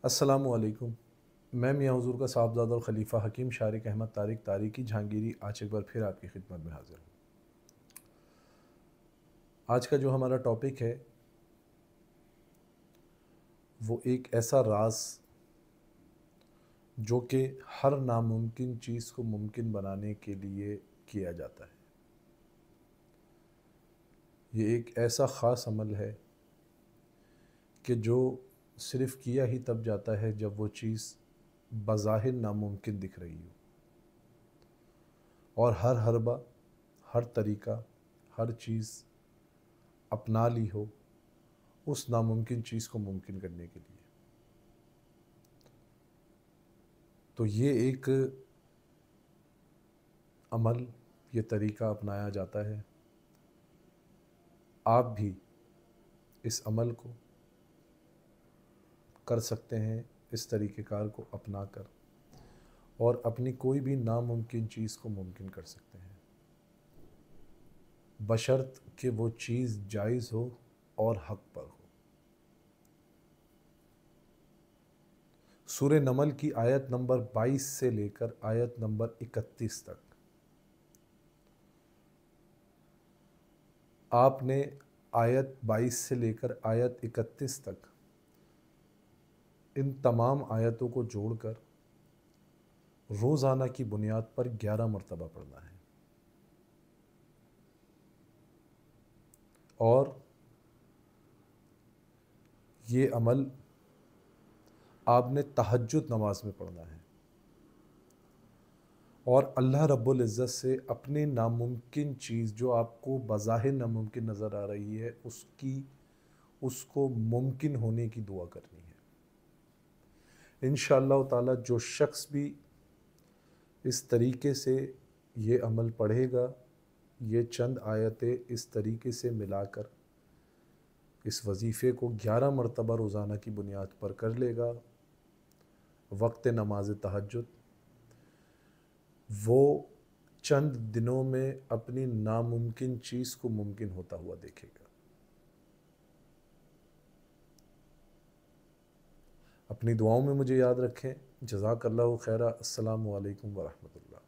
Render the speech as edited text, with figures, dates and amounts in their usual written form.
अस्सलामु अलैकुम। मैं मियाँ हुज़ूर का साहबज़ादा और ख़लीफ़ा हकीम शारिक अहमद तारिक तारिकी जहांगीरी आज एक बार फिर आपकी खिदमत में हाज़िर हूँ। आज का जो हमारा टॉपिक है वो एक ऐसा राज़ जो कि हर नामुमकिन चीज़ को मुमकिन बनाने के लिए किया जाता है। ये एक ऐसा ख़ास अमल है कि जो सिर्फ़ किया ही तब जाता है जब वो चीज़ बज़ाहिर नामुमकिन दिख रही हो, और हर हरबा, हर तरीका, हर चीज़ अपना ली हो उस नामुमकिन चीज़ को मुमकिन करने के लिए। तो ये एक अमल, ये तरीका अपनाया जाता है। आप भी इस अमल को कर सकते हैं, इस तरीक़ेकार को अपना कर, और अपनी कोई भी नामुमकिन चीज़ को मुमकिन कर सकते हैं, बशर्त कि वो चीज़ जायज़ हो और हक़ पर हो। सूरह नमल की आयत नंबर 22 से लेकर आयत नंबर 31 तक आपने आयत 22 से लेकर आयत 31 तक इन तमाम आयतों को जोड़कर रोज़ाना की बुनियाद पर 11 मरतबा पढ़ना है, और ये अमल आपने तहज्जुद नमाज में पढ़ना है, और अल्लाह रब्बुल इज़्ज़त से अपनी नामुमकिन चीज़ जो आपको बज़ाहिर नामुमकिन नज़र आ रही है उसको मुमकिन होने की दुआ करनी है। इंशाअल्लाह ताला जो शख्स भी इस तरीके से ये अमल पढ़ेगा, ये चंद आयतें इस तरीके से मिलाकर इस वजीफ़े को 11 मरतबा रोज़ाना की बुनियाद पर कर लेगा वक्त नमाज तहज्जुद, वो चंद दिनों में अपनी नामुमकिन चीज़ को मुमकिन होता हुआ देखेगा। अपनी दुआओं में मुझे याद रखें। जज़ाकल्लाहु खैरा। अस्सलामु अलैकुम व रहमतुल्लाह।